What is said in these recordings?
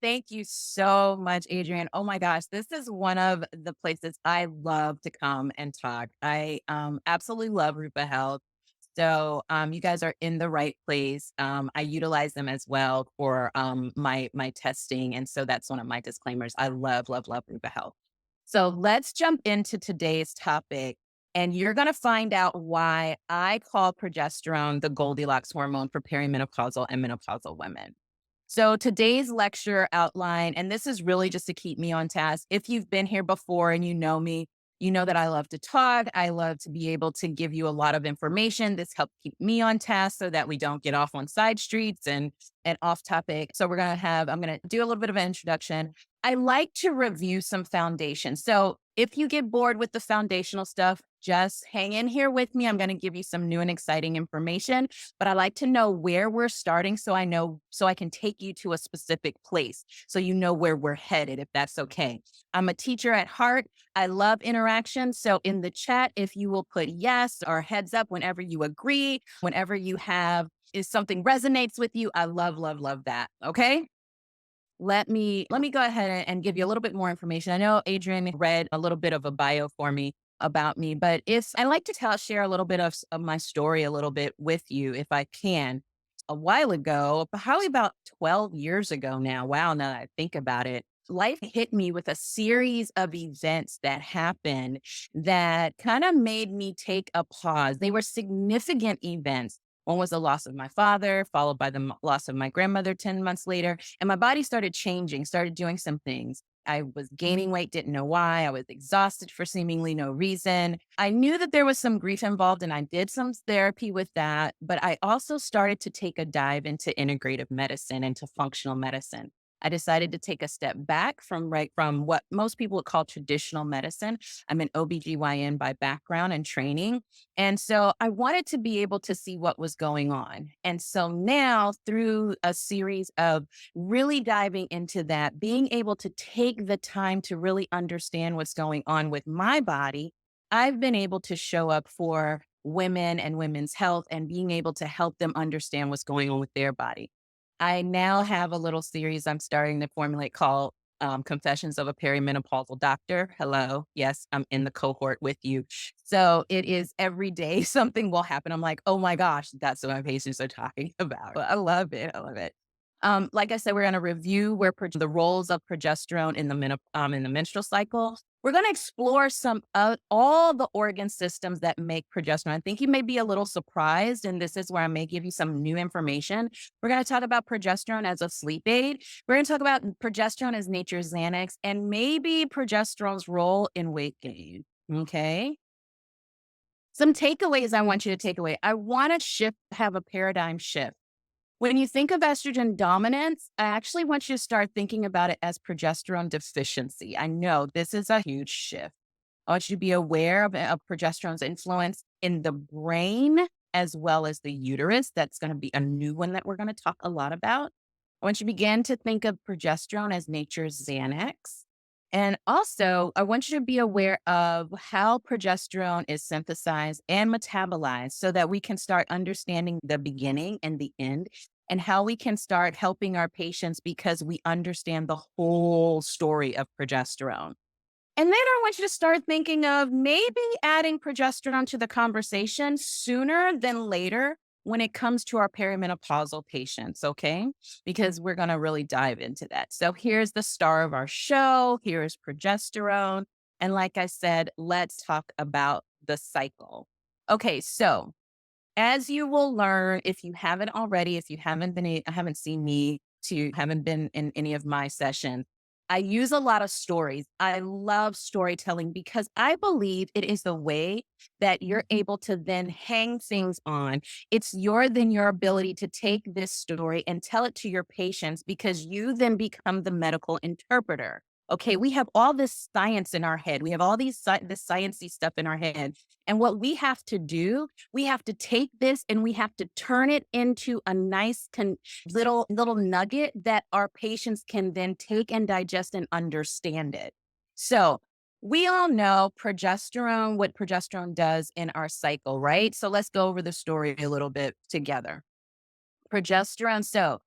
Thank you so much, Adrienne. Oh my gosh, this is one of the places I love to come and talk. I absolutely love Rupa Health. So you guys are in the right place. I utilize them as well for my testing, and so that's one of my disclaimers. I love Rupa Health. So let's jump into today's topic, and you're going to find out why I call progesterone the Goldilocks hormone for perimenopausal and menopausal women. So today's lecture outline, and this is really just to keep me on task. If you've been here before and you know me, you know that I love to talk. I love to be able to give you a lot of information. This helps keep me on task so that we don't get off on side streets and off topic. So I'm gonna do a little bit of an introduction. I like to review some foundation. So if you get bored with the foundational stuff, just hang in here with me. I'm going to give you some new and exciting information, but I like to know where we're starting so I know, so I can take you to a specific place so you know where we're headed, if that's okay. I'm a teacher at heart. I love interaction. So in the chat, if you will put yes or heads up whenever you agree, whenever you have, if something resonates with you, I love that. Okay. Let me go ahead and give you a little bit more information. I know Adrian read a little bit of a bio for me about me, but if I like to share a little bit of my story a little bit with you, if I can. A while ago, probably about 12 years ago now. Wow, now that I think about it, life hit me with a series of events that happened that kind of made me take a pause. They were significant events. One was the loss of my father, followed by the loss of my grandmother 10 months later. And my body started changing, started doing some things. I was gaining weight, didn't know why. I was exhausted for seemingly no reason. I knew that there was some grief involved and I did some therapy with that. But I also started to take a dive into integrative medicine, into functional medicine. I decided to take a step back from what most people would call traditional medicine. I'm an OBGYN by background and training. And so I wanted to be able to see what was going on. And so now, through a series of really diving into that, being able to take the time to really understand what's going on with my body, I've been able to show up for women and women's health and being able to help them understand what's going on with their body. I now have a little series I'm starting to formulate called Confessions of a Perimenopausal Doctor. Hello. Yes, I'm in the cohort with you. So it is every day something will happen. I'm like, oh my gosh, that's what my patients are talking about. I love it. I love it. Like I said, we're going to review the roles of progesterone in the menstrual cycle. We're going to explore some of all the organ systems that make progesterone. I think you may be a little surprised, and this is where I may give you some new information. We're going to talk about progesterone as a sleep aid. We're going to talk about progesterone as nature's Xanax, and maybe progesterone's role in weight gain. Okay. Some takeaways I want you to take away. I want to have a paradigm shift. When you think of estrogen dominance, I actually want you to start thinking about it as progesterone deficiency. I know this is a huge shift. I want you to be aware of progesterone's influence in the brain as well as the uterus. That's going to be a new one that we're going to talk a lot about. I want you to begin to think of progesterone as nature's Xanax. And also, I want you to be aware of how progesterone is synthesized and metabolized so that we can start understanding the beginning and the end and how we can start helping our patients because we understand the whole story of progesterone. And then I want you to start thinking of maybe adding progesterone to the conversation sooner than later when it comes to our perimenopausal patients, okay? Because we're going to really dive into that. So here's the star of our show. Here's progesterone. And like I said, let's talk about the cycle. Okay, so as you will learn, if you haven't already, if you haven't seen me haven't been in any of my sessions, I use a lot of stories. I love storytelling because I believe it is the way that you're able to then hang things on. It's your ability to take this story and tell it to your patients because you then become the medical interpreter. Okay, we have all this science in our head. We have all this sciencey stuff in our head. And what we have to do, we have to take this and we have to turn it into a nice little nugget that our patients can then take and digest and understand it. So we all know progesterone, what progesterone does in our cycle, right? So let's go over the story a little bit together. Progesterone. So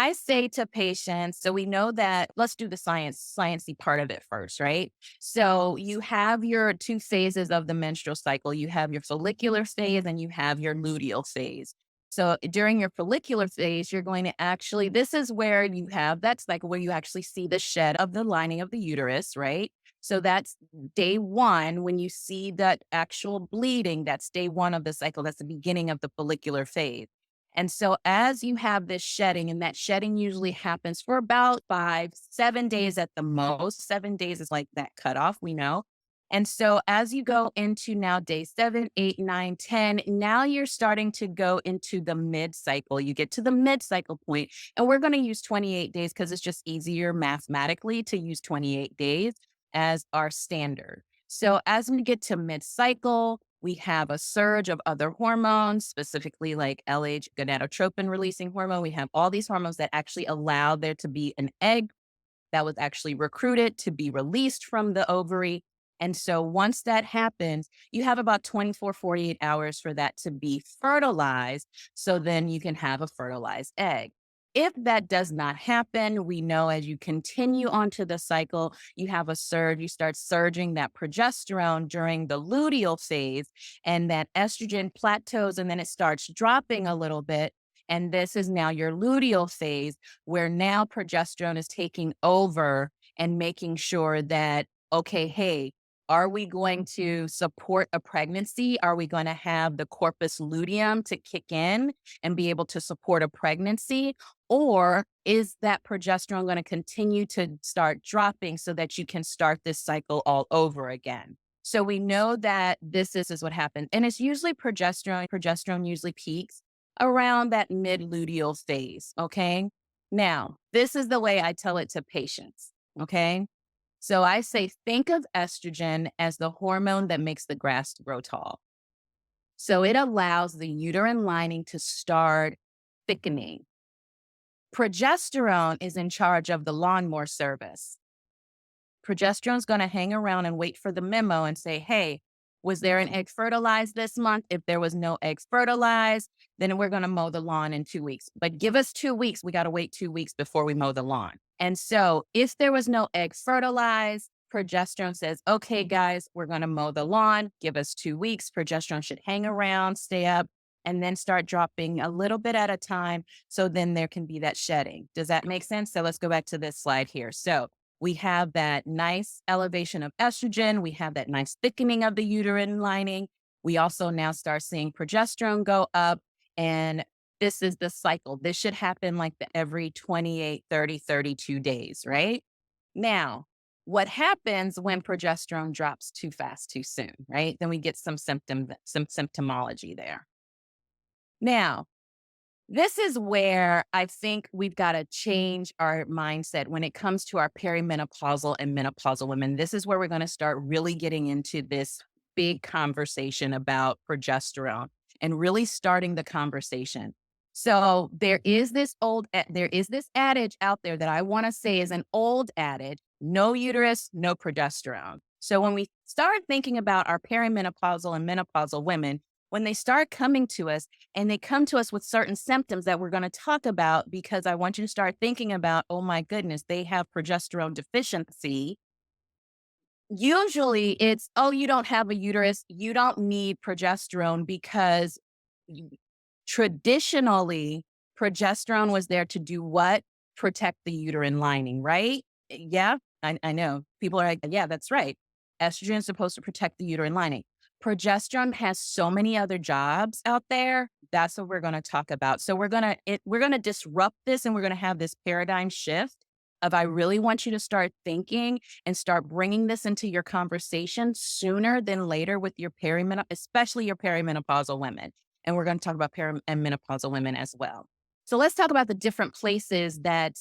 I say to patients, so we know that let's do the sciencey part of it first, right? So you have your two phases of the menstrual cycle. You have your follicular phase and you have your luteal phase. So during your follicular phase, you're going to actually, this is where you have, that's like where you actually see the shed of the lining of the uterus, right? So that's day one. When you see that actual bleeding, that's day one of the cycle. That's the beginning of the follicular phase. And so as you have this shedding, and that shedding usually happens for about 5, 7 days at the most. 7 days is like that cutoff, we know. And so as you go into now day 7, 8, 9, 10, now you're starting to go into the mid cycle. You get to the mid cycle point, and we're going to use 28 days because it's just easier mathematically to use 28 days as our standard. So as we get to mid cycle, we have a surge of other hormones, specifically like LH, gonadotropin releasing hormone. We have all these hormones that actually allow there to be an egg that was actually recruited to be released from the ovary. And so once that happens, you have about 24, 48 hours for that to be fertilized. So then you can have a fertilized egg. If that does not happen, we know as you continue onto the cycle, you have a surge, you start surging that progesterone during the luteal phase, and that estrogen plateaus and then it starts dropping a little bit. And this is now your luteal phase, where now progesterone is taking over and making sure that, okay, hey, are we going to support a pregnancy? Are we going to have the corpus luteum to kick in and be able to support a pregnancy? Or is that progesterone going to continue to start dropping so that you can start this cycle all over again? So we know that this is what happens. And it's usually progesterone. Progesterone usually peaks around that mid luteal phase. Okay. Now, this is the way I tell it to patients. Okay. So I say, think of estrogen as the hormone that makes the grass grow tall. So it allows the uterine lining to start thickening. Progesterone is in charge of the lawnmower service. Progesterone's going to hang around and wait for the memo and say, hey, was there an egg fertilized this month? If there was no eggs fertilized, then we're going to mow the lawn in 2 weeks. But give us 2 weeks. We got to wait 2 weeks before we mow the lawn. And so if there was no eggs fertilized, progesterone says, okay, guys, we're going to mow the lawn. Give us 2 weeks. Progesterone should hang around, stay up, and then start dropping a little bit at a time. So then there can be that shedding. Does that make sense? So let's go back to this slide here. So we have that nice elevation of estrogen. We have that nice thickening of the uterine lining. We also now start seeing progesterone go up. And this is the cycle. This should happen like every 28, 30, 32 days, right? Now, what happens when progesterone drops too fast, too soon, right? Then we get some symptomology there. Now, this is where I think we've got to change our mindset when it comes to our perimenopausal and menopausal women. This is where we're going to start really getting into this big conversation about progesterone and really starting the conversation. So there is this adage out there that I want to say is an old adage: no uterus, no progesterone. So when we start thinking about our perimenopausal and menopausal women, when they start coming to us, and they come to us with certain symptoms that we're going to talk about, because I want you to start thinking about, oh my goodness, they have progesterone deficiency. Usually it's, oh, you don't have a uterus. You don't need progesterone because y- traditionally progesterone was there to do what? Protect the uterine lining, right? Yeah, I know. People are like, yeah, that's right. Estrogen is supposed to protect the uterine lining. Progesterone has so many other jobs out there. That's what we're going to talk about. So we're going to disrupt this, and we're going to have this paradigm shift of, I really want you to start thinking and start bringing this into your conversation sooner than later with your especially your perimenopausal women. And we're going to talk about and menopausal women as well. So let's talk about the different places that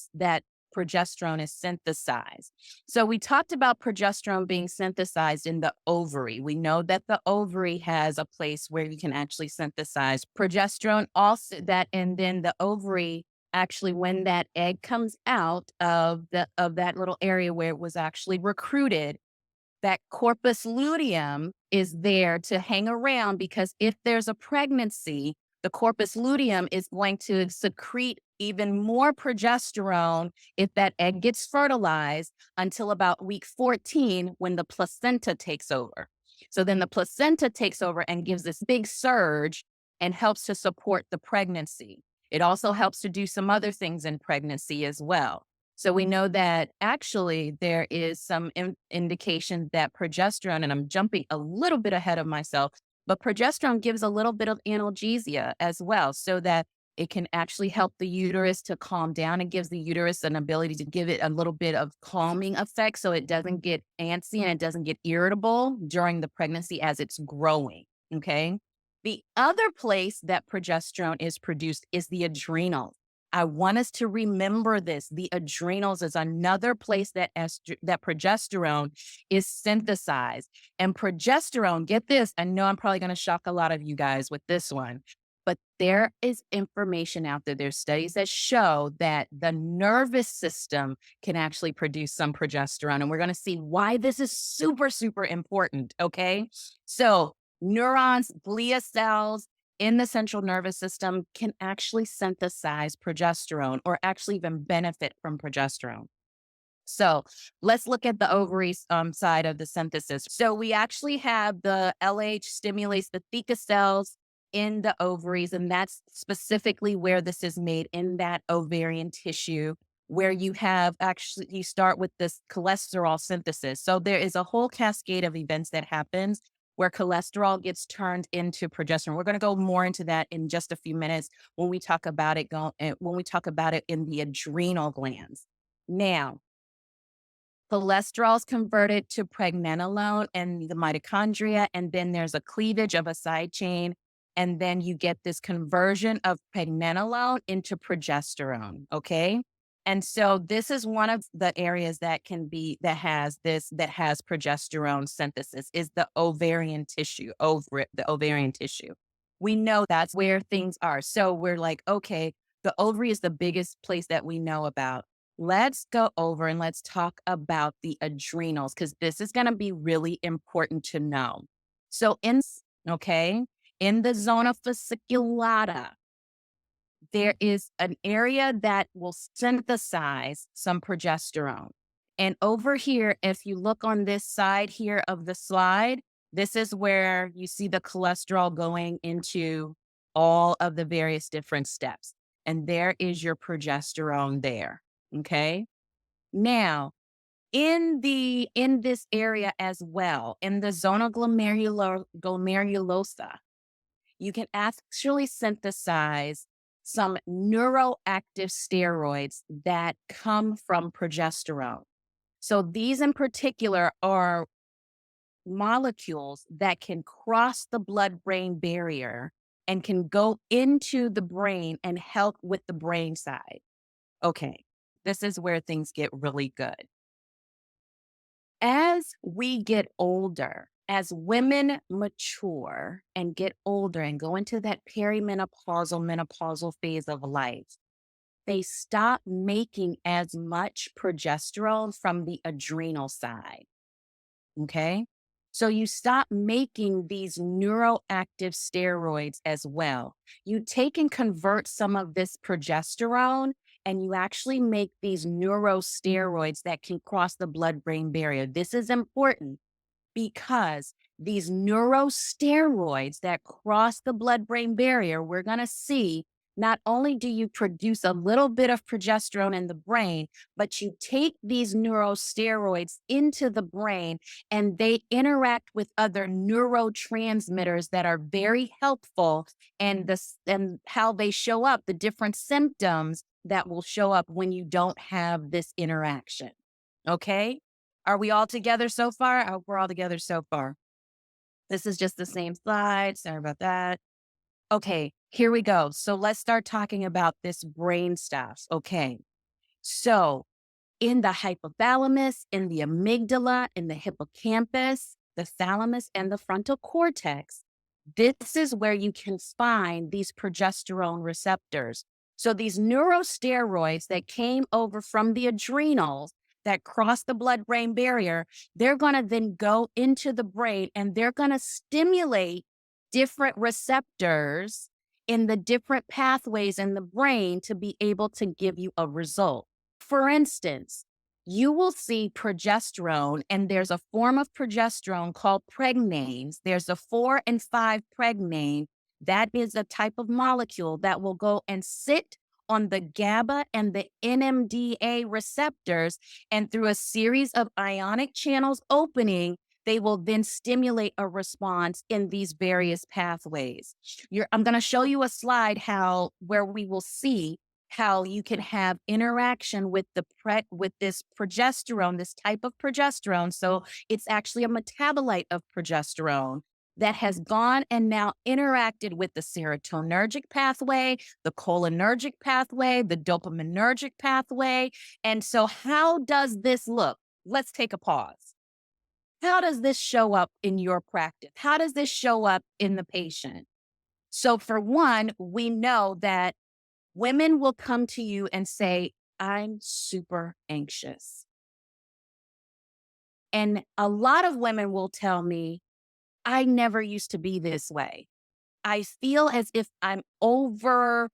progesterone is synthesized. So we talked about progesterone being synthesized in the ovary. We know that the ovary has a place where you can actually synthesize progesterone also, and then the ovary, actually, when that egg comes out of that little area where it was actually recruited, that corpus luteum is there to hang around, because if there's a pregnancy, the corpus luteum is going to secrete even more progesterone if that egg gets fertilized until about week 14 when the placenta takes over. So then the placenta takes over and gives this big surge and helps to support the pregnancy. It also helps to do some other things in pregnancy as well. So we know that actually there is some indication that progesterone, and I'm jumping a little bit ahead of myself, but progesterone gives a little bit of analgesia as well, so that it can actually help the uterus to calm down. It gives the uterus an ability to give it a little bit of calming effect so it doesn't get antsy and it doesn't get irritable during the pregnancy as it's growing. Okay. The other place that progesterone is produced is the adrenals. I want us to remember this. The adrenals is another place that that progesterone is synthesized. And progesterone, get this, I know I'm probably going to shock a lot of you guys with this one, but there is information out there. There's studies that show that the nervous system can actually produce some progesterone. And we're going to see why this is super, super important. Okay. So neurons, glia cells in the central nervous system can actually synthesize progesterone or actually even benefit from progesterone. So let's look at the ovaries side of the synthesis. So we actually have the LH stimulates the theca cells in the ovaries, and that's specifically where this is made in that ovarian tissue, where you have actually, you start with this cholesterol synthesis. So there is a whole cascade of events that happens where cholesterol gets turned into progesterone. We're going to go more into that in just a few minutes when we talk about it when we talk about it in the adrenal glands. Now, cholesterol is converted to pregnenolone and the mitochondria, and then there's a cleavage of a side chain, and then you get this conversion of pregnenolone into progesterone. Okay. And so this is one of the areas that has progesterone synthesis is the ovarian tissue, the ovarian tissue. We know that's where things are. So we're like, okay, the ovary is the biggest place that we know about. Let's go over and let's talk about the adrenals because this is going to be really important to know. So okay, in the zona fasciculata, there is an area that will synthesize some progesterone. And over here, if you look on this side here of the slide, this is where you see the cholesterol going into all of the various different steps. And there is your progesterone there. Okay. Now, in this area as well, in the zona glomerulosa, you can actually synthesize some neuroactive steroids that come from progesterone. So these in particular are molecules that can cross the blood-brain barrier and can go into the brain and help with the brain side. Okay, this is where things get really good. As we get older, as women mature and get older and go into that perimenopausal, menopausal phase of life, they stop making as much progesterone from the adrenal side. Okay. So you stop making these neuroactive steroids as well. You take and convert some of this progesterone and you actually make these neurosteroids that can cross the blood-brain barrier. This is important because these neurosteroids that cross the blood-brain barrier, we're going to see not only do you produce a little bit of progesterone in the brain, but you take these neurosteroids into the brain and they interact with other neurotransmitters that are very helpful and how they show up, the different symptoms that will show up when you don't have this interaction. Okay? Are we all together so far? I hope we're all together so far. This is just the same slide. Sorry about that. Okay, here we go. So let's start talking about this brain stuff. Okay. So in the hypothalamus, in the amygdala, in the hippocampus, the thalamus, and the frontal cortex, this is where you can find these progesterone receptors. So these neurosteroids that came over from the adrenals that cross the blood-brain barrier, they're going to then go into the brain and they're going to stimulate different receptors in the different pathways in the brain to be able to give you a result. For instance, you will see progesterone, and there's a form of progesterone called pregnanes. There's a 4 and 5 pregnane. That is a type of molecule that will go and sit on the GABA and the NMDA receptors, and through a series of ionic channels opening, they will then stimulate a response in these various pathways. I'm going to show you a slide where we will see how you can have interaction with with this progesterone, this type of progesterone. So it's actually a metabolite of progesterone that has gone and now interacted with the serotonergic pathway, the cholinergic pathway, the dopaminergic pathway. And so how does this look? Let's take a pause. How does this show up in your practice? How does this show up in the patient? So for one, we know that women will come to you and say, I'm super anxious. And a lot of women will tell me, I never used to be this way. I feel as if I'm overthinking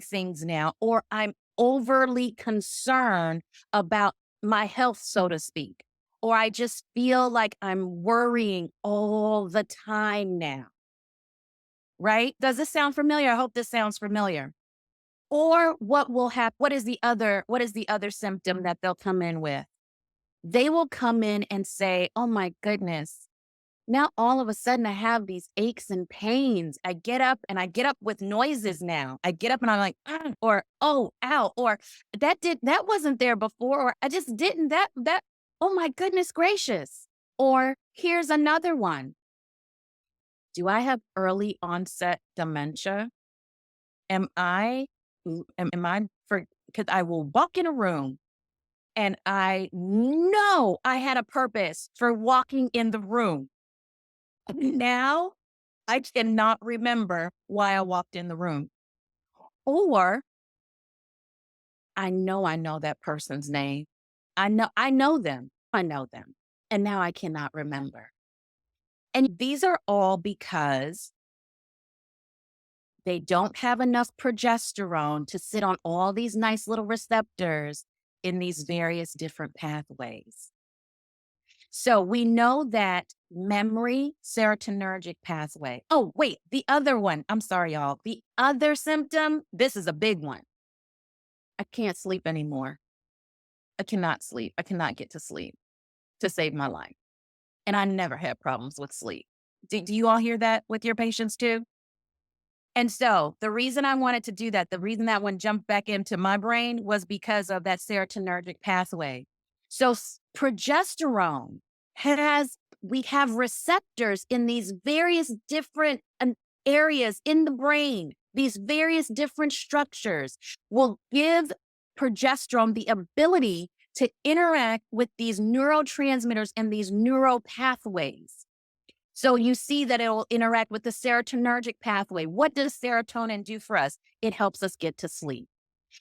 things now, or I'm overly concerned about my health, so to speak. Or I just feel like I'm worrying all the time now. Right? Does this sound familiar? I hope this sounds familiar. Or what will happen? What is the other symptom that they'll come in with? They will come in and say, oh my goodness, now all of a sudden I have these aches and pains. I get up with noises now. I get up and I'm like, "Ah," or oh, ow, or that wasn't there before, or I just didn't oh my goodness gracious. Or here's another one. Do I have early onset dementia? Am I am I for because I will walk in a room and I know I had a purpose for walking in the room. Now I cannot remember why I walked in the room. Or I know that person's name. I know them. I know them. And now I cannot remember. And these are all because they don't have enough progesterone to sit on all these nice little receptors in these various different pathways. So we know that memory, serotonergic pathway. Oh, wait, the other one. I'm sorry, y'all. The other symptom, this is a big one. I can't sleep anymore. I cannot sleep. I cannot get to sleep to save my life. And I never had problems with sleep. Do you all hear that with your patients too? And so the reason I wanted to do that, the reason that one jumped back into my brain was because of that serotonergic pathway. So progesterone we have receptors in these various different areas in the brain. These various different structures will give progesterone the ability to interact with these neurotransmitters and these neural pathways. So you see that it will interact with the serotonergic pathway. What does serotonin do for us? It helps us get to sleep.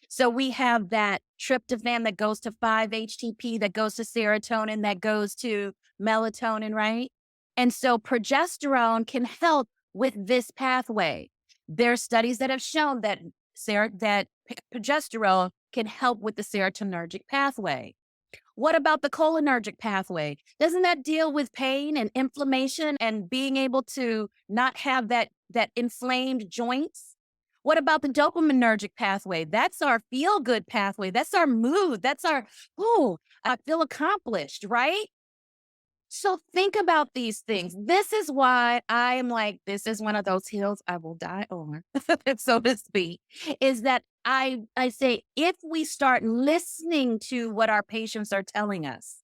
So we have that tryptophan that goes to 5-HTP, that goes to serotonin, that goes to melatonin, right? And so progesterone can help with this pathway. There are studies that have shown that progesterone can help with the serotonergic pathway. What about the cholinergic pathway? Doesn't that deal with pain and inflammation and being able to not have that inflamed joints? What about the dopaminergic pathway? That's our feel good pathway. That's our mood. That's our, oh, I feel accomplished, right? So think about these things. This is why I am like, this is one of those hills I will die on, so to speak, is that I say, if we start listening to what our patients are telling us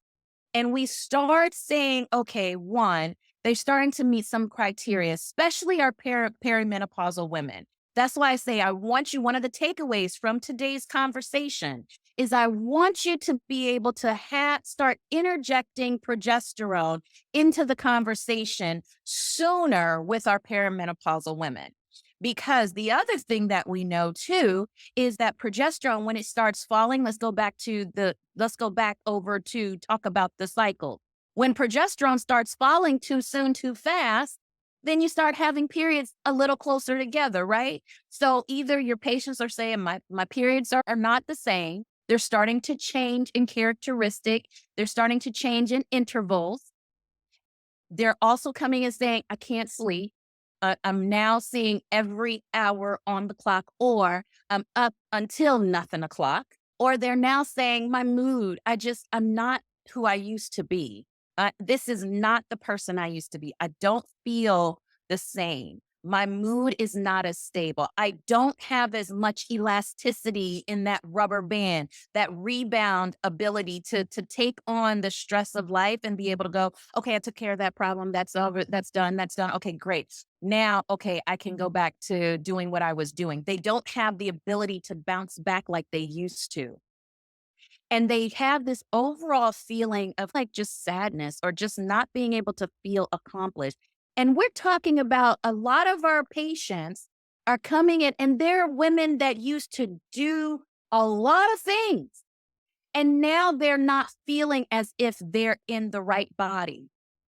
and we start saying, okay, one, they're starting to meet some criteria, especially our perimenopausal women. That's why I say, one of the takeaways from today's conversation is I want you to be able to start interjecting progesterone into the conversation sooner with our perimenopausal women. Because the other thing that we know too is that progesterone, when it starts falling, let's go back over to talk about the cycle. When progesterone starts falling too soon, too fast, then you start having periods a little closer together, right? So either your patients are saying my periods are not the same. They're starting to change in characteristic. They're starting to change in intervals. They're also coming and saying, I can't sleep. I'm now seeing every hour on the clock, or I'm up until nothing o'clock. Or they're now saying, my mood, I'm not who I used to be. This is not the person I used to be. I don't feel the same. My mood is not as stable. I don't have as much elasticity in that rubber band, that rebound ability to take on the stress of life and be able to go, okay, I took care of that problem. That's over. That's done. That's done. Okay, great. Now, okay, I can go back to doing what I was doing. They don't have the ability to bounce back like they used to. And they have this overall feeling of like just sadness or just not being able to feel accomplished. And we're talking about a lot of our patients are coming in, and they're women that used to do a lot of things. And now they're not feeling as if they're in the right body.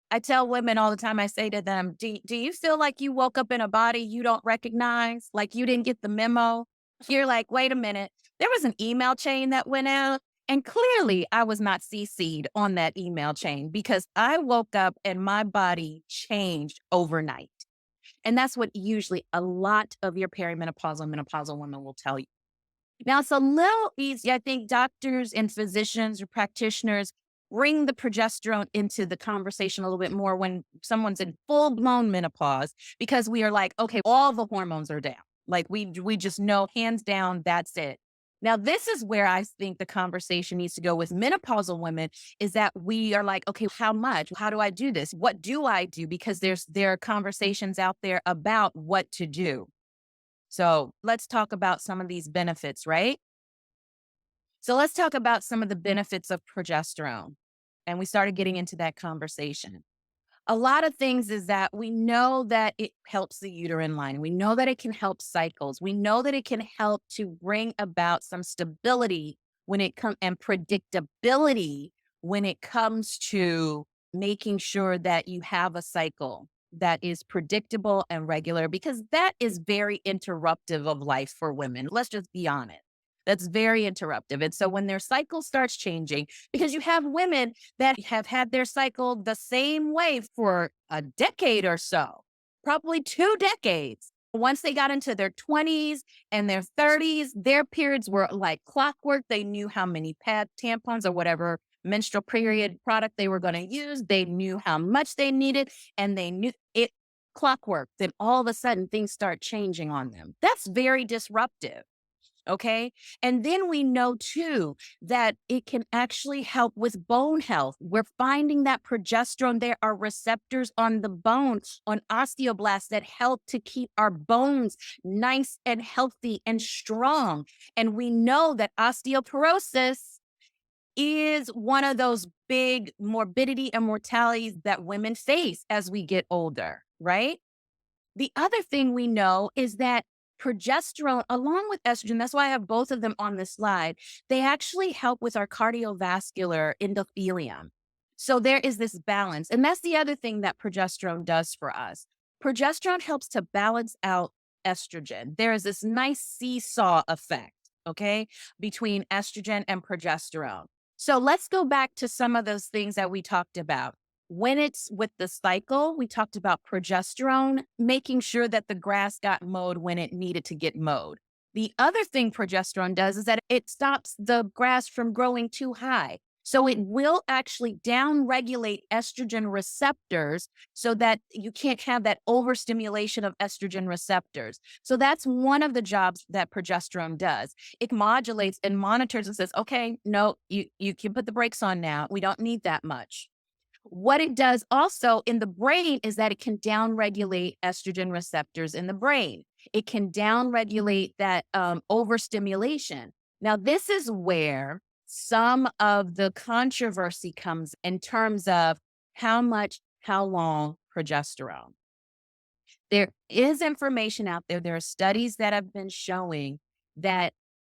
I tell women all the time, I say to them, do you feel like you woke up in a body you don't recognize? Like you didn't get the memo? You're like, wait a minute. There was an email chain that went out. And clearly I was not CC'd on that email chain because I woke up and my body changed overnight. And that's what usually a lot of your perimenopausal and menopausal women will tell you. Now, it's a little easy. I think doctors and physicians or practitioners bring the progesterone into the conversation a little bit more when someone's in full blown menopause, because we are like, okay, all the hormones are down. Like we just know hands down, that's it. Now, this is where I think the conversation needs to go with menopausal women is that we are like, okay, how much? How do I do this? What do I do? Because there are conversations out there about what to do. So let's talk about some of these benefits, right? So let's talk about some of the benefits of progesterone. And we started getting into that conversation. A lot of things is that we know that it helps the uterine lining. We know that it can help cycles. We know that it can help to bring about some stability when it comes and predictability when it comes to making sure that you have a cycle that is predictable and regular, because that is very interruptive of life for women. Let's just be honest. That's very interruptive. And so when their cycle starts changing, because you have women that have had their cycle the same way for a decade or so, probably 2 decades. Once they got into their 20s and their 30s, their periods were like clockwork. They knew how many pad tampons or whatever menstrual period product they were going to use. They knew how much they needed, and they knew it clockwork. Then all of a sudden things start changing on them. That's very disruptive. Okay. And then we know too that it can actually help with bone health. We're finding that progesterone, there are receptors on the bone, on osteoblasts that help to keep our bones nice and healthy and strong. And we know that osteoporosis is one of those big morbidity and mortalities that women face as we get older, right? The other thing we know is that progesterone, along with estrogen, that's why I have both of them on this slide, they actually help with our cardiovascular endothelium. So there is this balance. And that's the other thing that progesterone does for us. Progesterone helps to balance out estrogen. There is this nice seesaw effect, okay, between estrogen and progesterone. So let's go back to some of those things that we talked about. When it's with the cycle, we talked about progesterone, making sure that the grass got mowed when it needed to get mowed. The other thing progesterone does is that it stops the grass from growing too high. So it will actually downregulate estrogen receptors so that you can't have that overstimulation of estrogen receptors. So that's one of the jobs that progesterone does. It modulates and monitors and says, okay, no, you can put the brakes on now. We don't need that much. What it does also in the brain is that it can downregulate estrogen receptors in the brain. It can downregulate that overstimulation. Now, this is where some of the controversy comes in terms of how much, how long progesterone. There is information out there. There are studies that have been showing that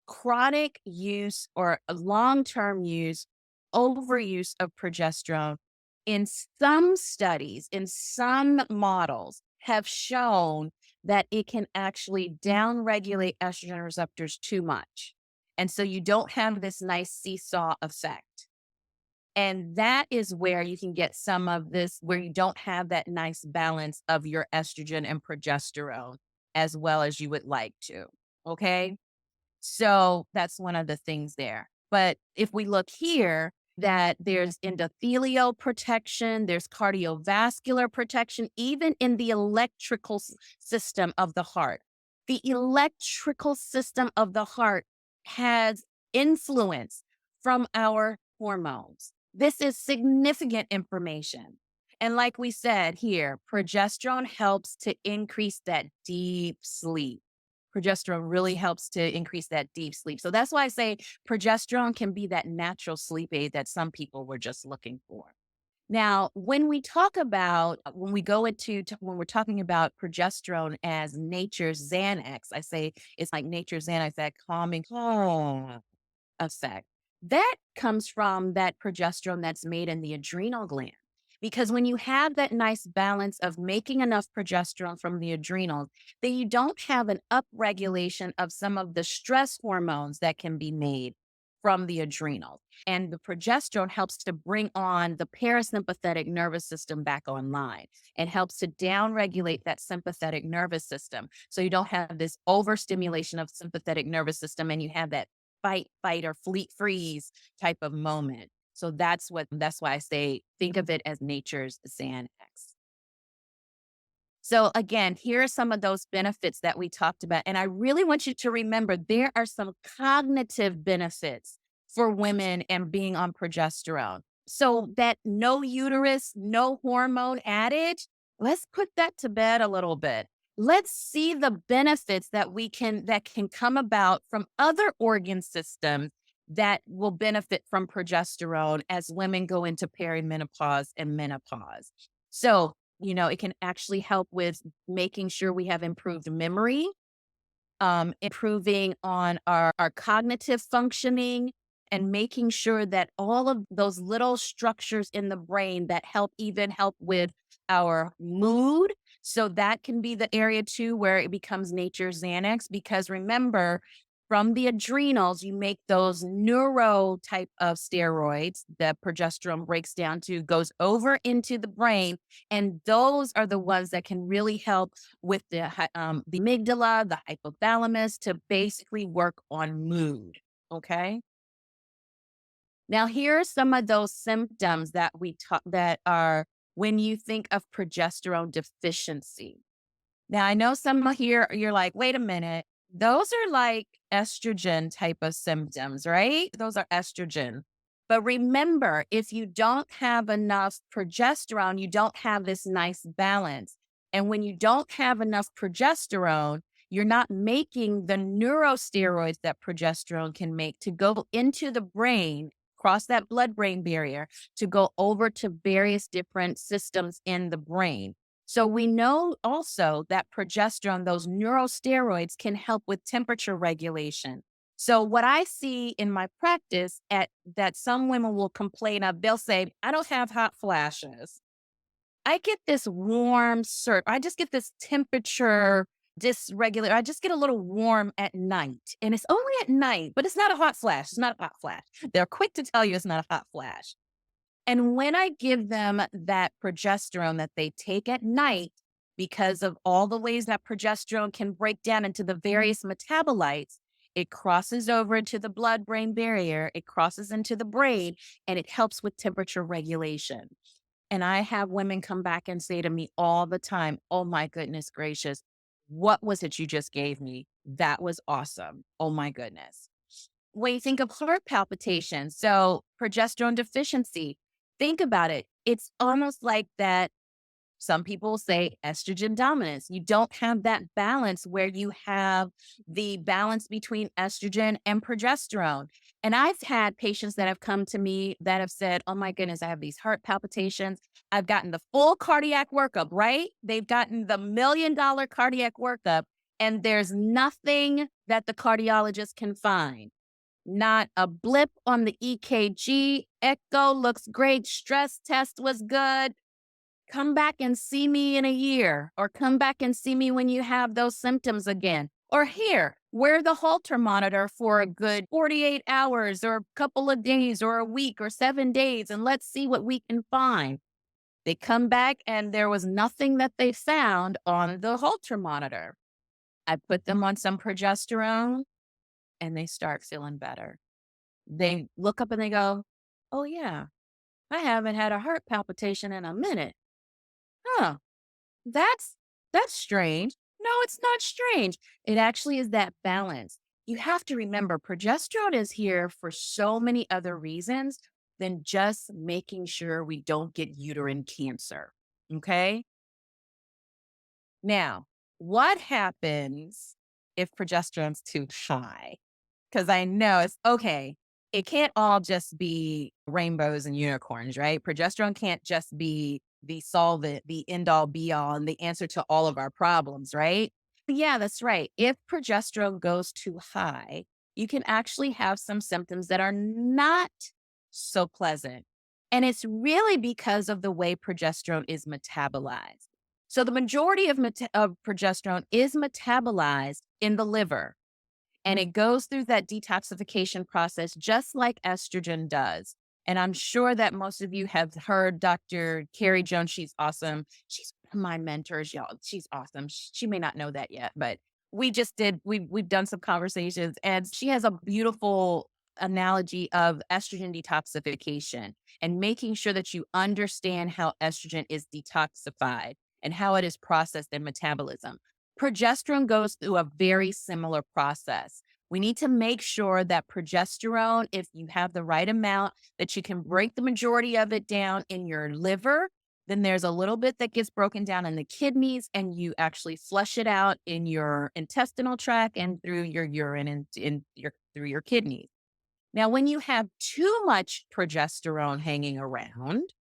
chronic use or long term use, overuse of progesterone in some studies, in some models, have shown that it can actually downregulate estrogen receptors too much. And so you don't have this nice seesaw effect. And that is where you can get some of this, where you don't have that nice balance of your estrogen and progesterone as well as you would like to. Okay. So that's one of the things there. But if we look here, that there's endothelial protection, there's cardiovascular protection, even in the electrical system of the heart. The electrical system of the heart has influence from our hormones. This is significant information. And like we said here, progesterone helps to increase that deep sleep. Progesterone really helps to increase that deep sleep. So that's why I say progesterone can be that natural sleep aid that some people were just looking for. Now, when we talk about, when we go into, when we're talking about progesterone as nature's Xanax, I say it's like nature's Xanax, that calming effect. That comes from that progesterone that's made in the adrenal gland. Because when you have that nice balance of making enough progesterone from the adrenals, then you don't have an upregulation of some of the stress hormones that can be made from the adrenals. And the progesterone helps to bring on the parasympathetic nervous system back online and helps to downregulate that sympathetic nervous system. So you don't have this overstimulation of sympathetic nervous system and you have that fight, fight, or fleet freeze type of moment. So that's why I say think of it as nature's Xanax. So again, here are some of those benefits that we talked about. And I really want you to remember there are some cognitive benefits for women and being on progesterone. So that no uterus, no hormone adage, let's put that to bed a little bit. Let's see the benefits that can come about from other organ systems that will benefit from progesterone as women go into perimenopause and menopause. So it can actually help with making sure we have improved memory, improving on our cognitive functioning, and making sure that all of those little structures in the brain that help with our mood. So that can be the area too where it becomes nature's Xanax. Because remember, from the adrenals, you make those neuro type of steroids that progesterone breaks down to, goes over into the brain. And those are the ones that can really help with the amygdala, the hypothalamus to basically work on mood. Okay. Now, here are some of those symptoms that we talk that are when you think of progesterone deficiency. Now, I know some here you're like, wait a minute, those are like estrogen type of symptoms, right? Those are estrogen. But remember, if you don't have enough progesterone, you don't have this nice balance. And when you don't have enough progesterone, you're not making the neurosteroids that progesterone can make to go into the brain, cross that blood brain barrier to go over to various different systems in the brain. So we know also that progesterone, those neurosteroids can help with temperature regulation. So what I see in my practice at that some women will complain of, they'll say, I don't have hot flashes. I get this warm surf. I just get this temperature dysregulator. I just get a little warm at night. And it's only at night, but it's not a hot flash. It's not a hot flash. They're quick to tell you it's not a hot flash. And when I give them that progesterone that they take at night, because of all the ways that progesterone can break down into the various metabolites, it crosses over into the blood brain barrier, it crosses into the brain, and it helps with temperature regulation. And I have women come back and say to me all the time, oh my goodness gracious, what was it you just gave me? That was awesome. Oh my goodness. When you think of heart palpitations, so progesterone deficiency, think about it. It's almost like that. Some people say estrogen dominance. You don't have that balance where you have the balance between estrogen and progesterone. And I've had patients that have come to me that have said, oh my goodness, I have these heart palpitations. I've gotten the full cardiac workup, right? They've gotten the $1 million cardiac workup, and there's nothing that the cardiologist can find. Not a blip on the EKG. Echo looks great. Stress test was good. come back and see me in a year, or come back and see me when you have those symptoms again. Or here, wear the Holter monitor for a good 48 hours or a couple of days or a week or 7 days, and let's see what we can find. They come back and there was nothing that they found on the Holter monitor. I put them on some progesterone and they start feeling better. They look up and they go, "Oh, yeah, I haven't had a heart palpitation in a minute. Huh, that's that's strange." No, it's not strange. It actually is that balance. You have to remember progesterone is here for so many other reasons than just making sure we don't get uterine cancer. Okay? Now, what happens if progesterone's too high? Because I know it's okay. It can't all just be rainbows and unicorns, right? Progesterone can't just be the solvent, the end all be all, and the answer to all of our problems, right? Yeah, that's right. If progesterone goes too high, you can actually have some symptoms that are not so pleasant. And it's really because of the way progesterone is metabolized. So the majority of progesterone is metabolized in the liver, and it goes through that detoxification process just like estrogen does. And I'm sure that most of you have heard Dr. Carrie Jones. She's awesome. She's one of my mentors, y'all. She's awesome. She may not know that yet, but we've done some conversations, and she has a beautiful analogy of estrogen detoxification and making sure that you understand how estrogen is detoxified and how it is processed in metabolism. Progesterone goes through a very similar process. We need to make sure that progesterone, if you have the right amount, that you can break the majority of it down in your liver. Then there's a little bit that gets broken down in the kidneys, and you actually flush it out in your intestinal tract and through your urine and through your kidneys. Now, when you have too much progesterone hanging around,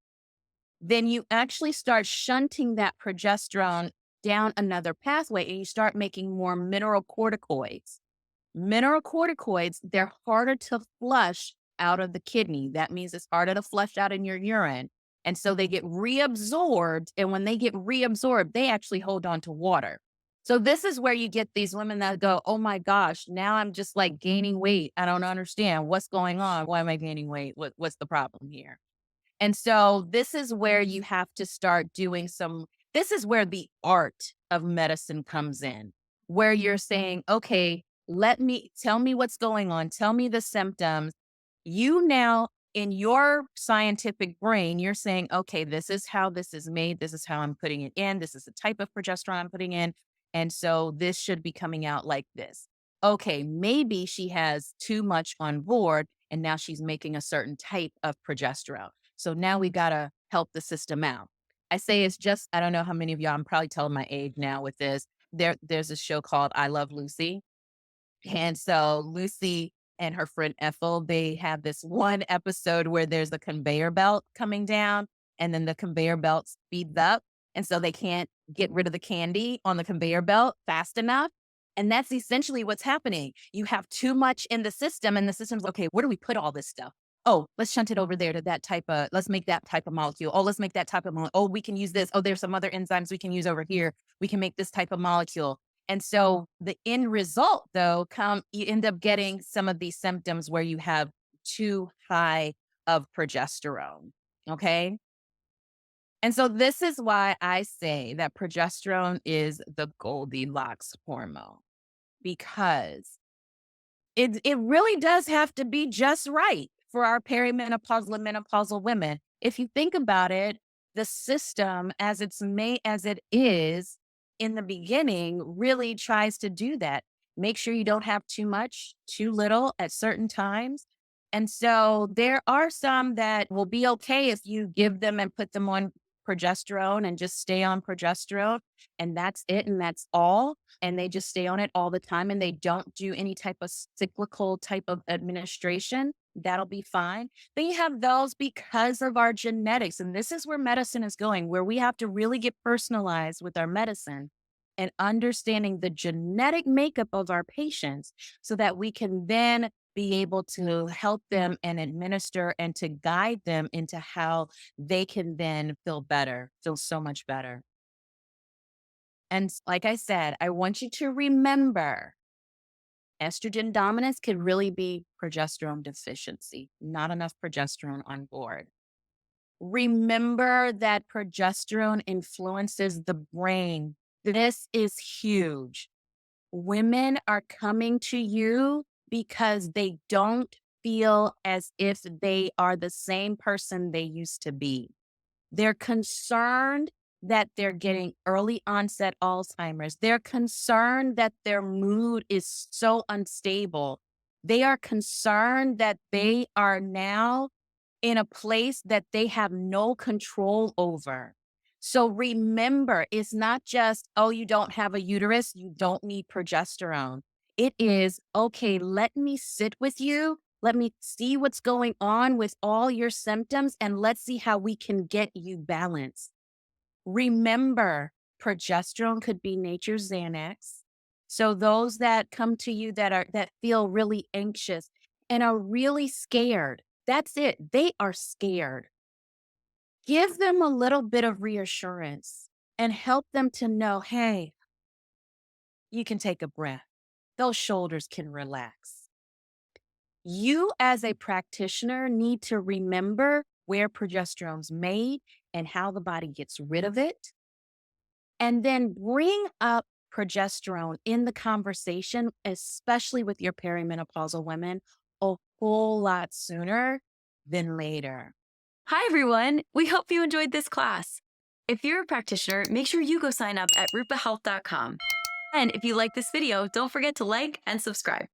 then you actually start shunting that progesterone down another pathway and you start making more mineralocorticoids. Mineralocorticoids, they're harder to flush out of the kidney. That means it's harder to flush out in your urine. And so they get reabsorbed. And when they get reabsorbed, they actually hold on to water. So this is where you get these women that go, "Oh my gosh, now I'm just like gaining weight. I don't understand what's going on. Why am I gaining weight? What's the problem here?" And so this is where you have to start doing this is where the art of medicine comes in, where you're saying, "Okay, tell me what's going on. Tell me the symptoms." You now, in your scientific brain, you're saying, "Okay, this is how this is made. This is how I'm putting it in. This is the type of progesterone I'm putting in. And so this should be coming out like this." Okay, maybe she has too much on board and now she's making a certain type of progesterone. So now we got to help the system out. I say it's just, I don't know how many of y'all, I'm probably telling my age now with this. There's a show called I Love Lucy. And so Lucy and her friend Ethel, they have this one episode where there's a conveyor belt coming down, and then the conveyor belt speeds up. And so they can't get rid of the candy on the conveyor belt fast enough. And that's essentially what's happening. You have too much in the system, and the system's okay, where do we put all this stuff? Oh, let's shunt it over there to let's make that type of molecule. Oh, let's make that type of molecule. Oh, we can use this. Oh, there's some other enzymes we can use over here. We can make this type of molecule. And so the end result, though, you end up getting some of these symptoms where you have too high of progesterone. Okay. And so this is why I say that progesterone is the Goldilocks hormone, because it really does have to be just right for our perimenopausal and menopausal women. If you think about it, the system as it is in the beginning really tries to do that. Make sure you don't have too much, too little at certain times. And so there are some that will be okay if you give them and put them on progesterone and just stay on progesterone, and that's it and that's all, and they just stay on it all the time and they don't do any type of cyclical type of administration. That'll be fine. Then you have those because of our genetics. And this is where medicine is going, where we have to really get personalized with our medicine and understanding the genetic makeup of our patients so that we can then be able to help them and administer and to guide them into how they can then feel better, feel so much better. And like I said, I want you to remember estrogen dominance could really be progesterone deficiency, not enough progesterone on board. Remember that progesterone influences the brain. This is huge. Women are coming to you because they don't feel as if they are the same person they used to be. They're concerned that they're getting early onset Alzheimer's. They're concerned that their mood is so unstable. They are concerned that they are now in a place that they have no control over. So remember, it's not just, oh, you don't have a uterus, you don't need progesterone. It is, okay, let me sit with you. Let me see what's going on with all your symptoms and let's see how we can get you balanced. Remember, progesterone could be nature's Xanax. So those that come to you that feel really anxious and are really scared, that's it. They are scared. Give them a little bit of reassurance and help them to know, hey, you can take a breath. Those shoulders can relax. You, as a practitioner, need to remember where progesterone's made and how the body gets rid of it. And then bring up progesterone in the conversation, especially with your perimenopausal women, a whole lot sooner than later. Hi, everyone. We hope you enjoyed this class. If you're a practitioner, make sure you go sign up at rupahealth.com. And if you like this video, don't forget to like and subscribe.